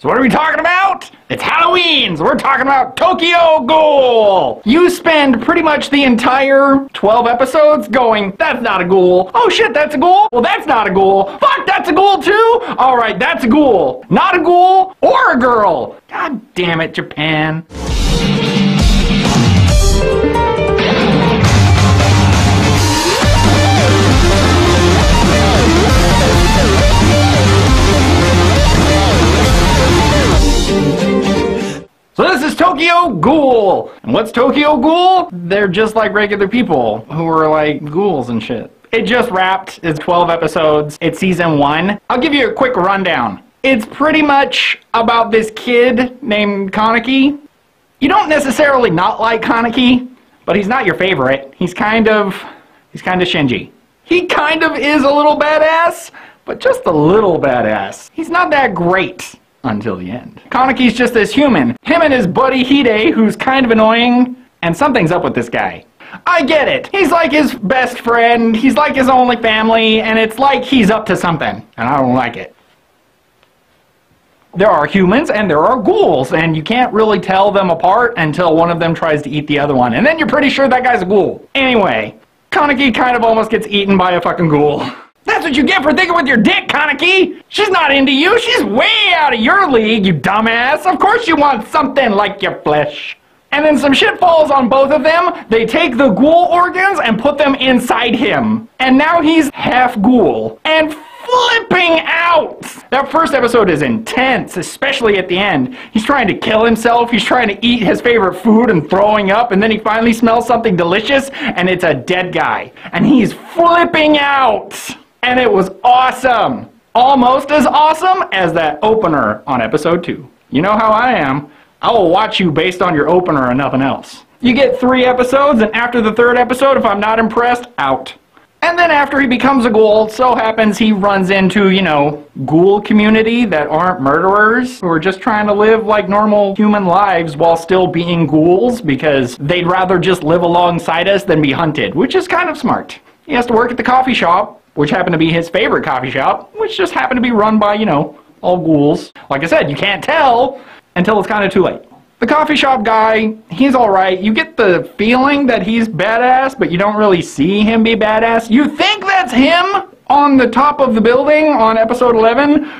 So what are we talking about? It's Halloween, so we're talking about Tokyo Ghoul! You spend pretty much the entire 12 episodes going, that's not a ghoul. Oh shit, that's a ghoul? Well, that's not a ghoul. Fuck, that's a ghoul too? Alright, that's a ghoul. Not a ghoul or a girl. God damn it, Japan. So this is Tokyo Ghoul! And what's Tokyo Ghoul? They're just like regular people who are like ghouls and shit. It just wrapped. It's 12 episodes. It's season 1. I'll give you a quick rundown. It's pretty much about this kid named Kaneki. You don't necessarily not like Kaneki, but he's not your favorite. He's kind of Shinji. He kind of is a little badass, but just a little badass. He's not that great. Until the end. Kaneki's just this human. Him and his buddy Hide, who's kind of annoying, and something's up with this guy. I get it. He's like his best friend, he's like his only family, and it's like he's up to something, and I don't like it. There are humans and there are ghouls, and you can't really tell them apart until one of them tries to eat the other one, and then you're pretty sure that guy's a ghoul. Anyway, Kaneki kind of almost gets eaten by a fucking ghoul. That's what you get for thinking with your dick, Kaneki! She's not into you, she's way out of your league, you dumbass! Of course you want something like your flesh! And then some shit falls on both of them, they take the ghoul organs and put them inside him. And now he's half ghoul. And flipping out! That first episode is intense, especially at the end. He's trying to kill himself, he's trying to eat his favorite food and throwing up, and then he finally smells something delicious, and it's a dead guy. And he's flipping out! And it was awesome! Almost as awesome as that opener on episode 2. You know how I am. I will watch you based on your opener and nothing else. You get 3 episodes, and after the 3rd episode, if I'm not impressed, out. And then after he becomes a ghoul, it so happens he runs into, you know, ghoul community that aren't murderers, who are just trying to live like normal human lives while still being ghouls, because they'd rather just live alongside us than be hunted, which is kind of smart. He has to work at the coffee shop, which happened to be his favorite coffee shop, which just happened to be run by, you know, all ghouls. Like I said, you can't tell until it's kind of too late. The coffee shop guy, he's alright. You get the feeling that he's badass, but you don't really see him be badass. You think that's him on the top of the building on episode 11,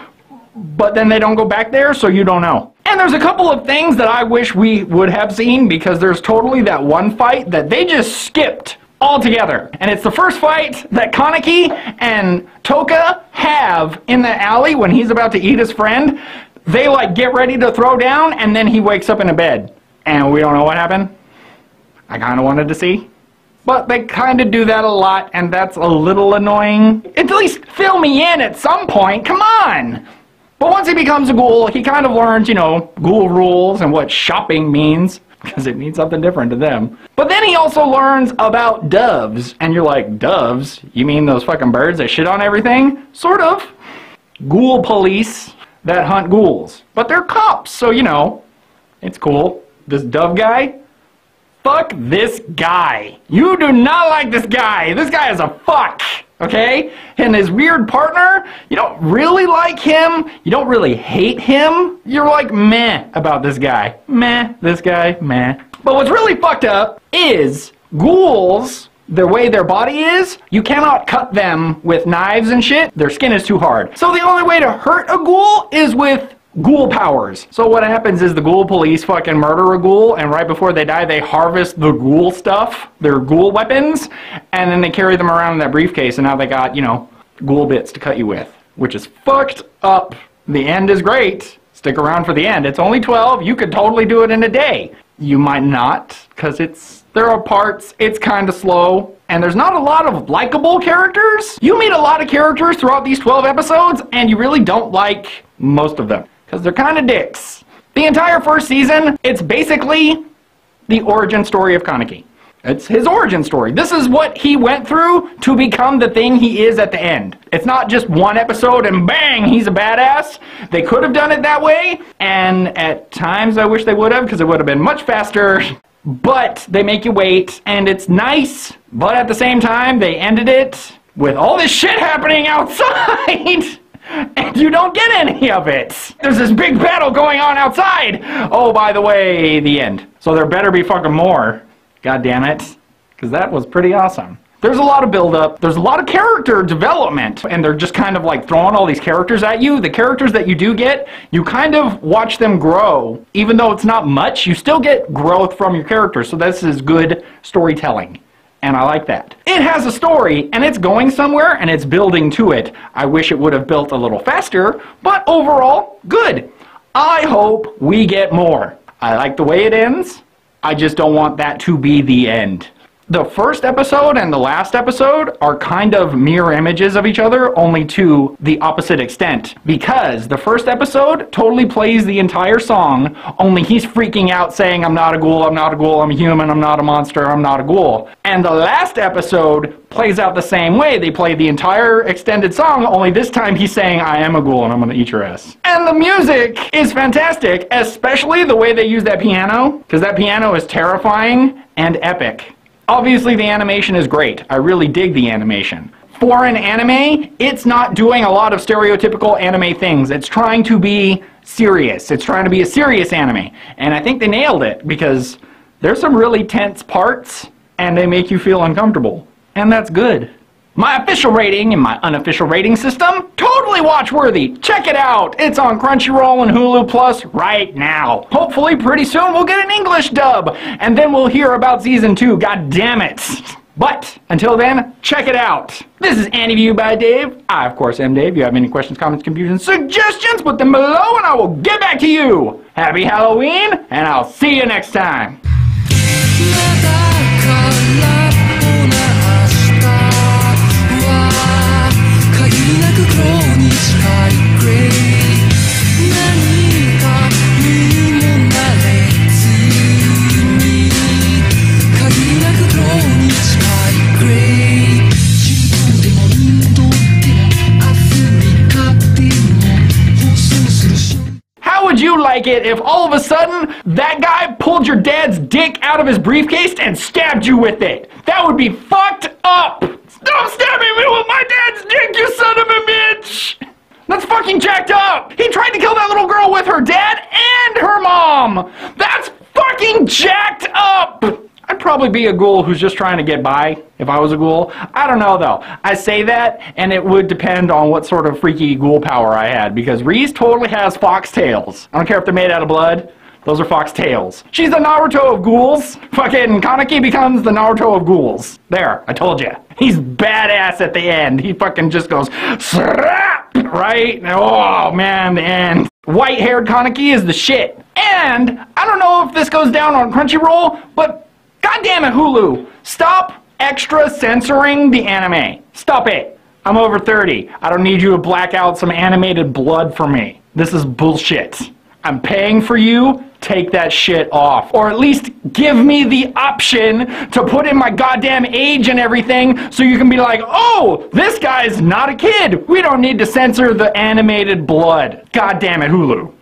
but then they don't go back there, so you don't know. And there's a couple of things that I wish we would have seen, because there's totally that one fight that they just skipped altogether. And it's the first fight that Kaneki and Toka have in the alley when he's about to eat his friend. They like get ready to throw down, and then he wakes up in a bed. And we don't know what happened. I kind of wanted to see. But they kind of do that a lot, and that's a little annoying. At least fill me in at some point, come on! But once he becomes a ghoul, he kind of learns, you know, ghoul rules and what shopping means. Because it means something different to them. But then he also learns about doves. And you're like, doves? You mean those fucking birds that shit on everything? Sort of. Ghoul police that hunt ghouls. But they're cops, so you know, it's cool. This dove guy? Fuck this guy. You do not like this guy. This guy is a fuck. Okay? And his weird partner, you don't really like him, you don't really hate him, you're like meh about this guy. Meh, this guy, meh. But what's really fucked up is ghouls, the way their body is, you cannot cut them with knives and shit, their skin is too hard. So the only way to hurt a ghoul is with ghoul powers. So what happens is the ghoul police fucking murder a ghoul, and right before they die they harvest the ghoul stuff, their ghoul weapons, and then they carry them around in that briefcase, and now they got, you know, ghoul bits to cut you with, which is fucked up. The end is great. Stick around for the end. It's only 12. You could totally do it in a day. You might not, because there are parts, it's kind of slow, and there's not a lot of likable characters. You meet a lot of characters throughout these 12 episodes, and you really don't like most of them. Because they're kind of dicks. The entire first season, it's basically the origin story of Kaneki. It's his origin story. This is what he went through to become the thing he is at the end. It's not just one episode and bang, he's a badass. They could have done it that way, and at times I wish they would have, because it would have been much faster. But they make you wait, and it's nice, but at the same time, they ended it with all this shit happening outside. and you don't get any of it. There's this big battle going on outside. Oh, by the way, the end. So there better be fucking more. God damn it. Because that was pretty awesome. There's a lot of build-up, there's a lot of character development, and they're just kind of like throwing all these characters at you. The characters that you do get, you kind of watch them grow. Even though it's not much, you still get growth from your characters, so this is good storytelling. And I like that. It has a story, and it's going somewhere, and it's building to it. I wish it would have built a little faster, but overall, good. I hope we get more. I like the way it ends. I just don't want that to be the end. The first episode and the last episode are kind of mirror images of each other, only to the opposite extent. Because the first episode totally plays the entire song, only he's freaking out saying, I'm not a ghoul, I'm not a ghoul, I'm a human, I'm not a monster, I'm not a ghoul. And the last episode plays out the same way. They play the entire extended song, only this time he's saying, I am a ghoul and I'm gonna eat your ass. And the music is fantastic, especially the way they use that piano, because that piano is terrifying and epic. Obviously, the animation is great. I really dig the animation. For an anime, it's not doing a lot of stereotypical anime things. It's trying to be serious. It's trying to be a serious anime. And I think they nailed it because there's some really tense parts and they make you feel uncomfortable. And that's good. My official rating and my unofficial rating system, totally watch-worthy. Check it out. It's on Crunchyroll and Hulu Plus right now. Hopefully pretty soon we'll get an English dub, and then we'll hear about Season 2, god damn it. But until then, check it out. This is AniView by Dave. I, of course, am Dave. If you have any questions, comments, confusions, suggestions, put them below and I will get back to you. Happy Halloween, and I'll see you next time. How would you like it if all of a sudden that guy pulled your dad's dick out of his briefcase and stabbed you with it? That would be fucked up! Stop stabbing me with my dad's dick, you son of a bitch! That's fucking jacked up! He tried to kill that little girl with her dad and her mom! That's fucking jacked up! I'd probably be a ghoul who's just trying to get by if I was a ghoul. I don't know though. I say that and it would depend on what sort of freaky ghoul power I had because Reese totally has fox tails. I don't care if they're made out of blood. Those are fox tails. She's the Naruto of ghouls. Fucking Kaneki becomes the Naruto of ghouls. There, I told you. He's badass at the end. He fucking just goes, SRAP! Right? Oh man, the end. White-haired Kaneki is the shit. And I don't know if this goes down on Crunchyroll, but goddamn it, Hulu. Stop extra censoring the anime. Stop it. I'm over 30. I don't need you to black out some animated blood for me. This is bullshit. I'm paying for you. Take that shit off. Or at least give me the option to put in my goddamn age and everything so you can be like, oh, this guy's not a kid. We don't need to censor the animated blood. God damn it, Hulu.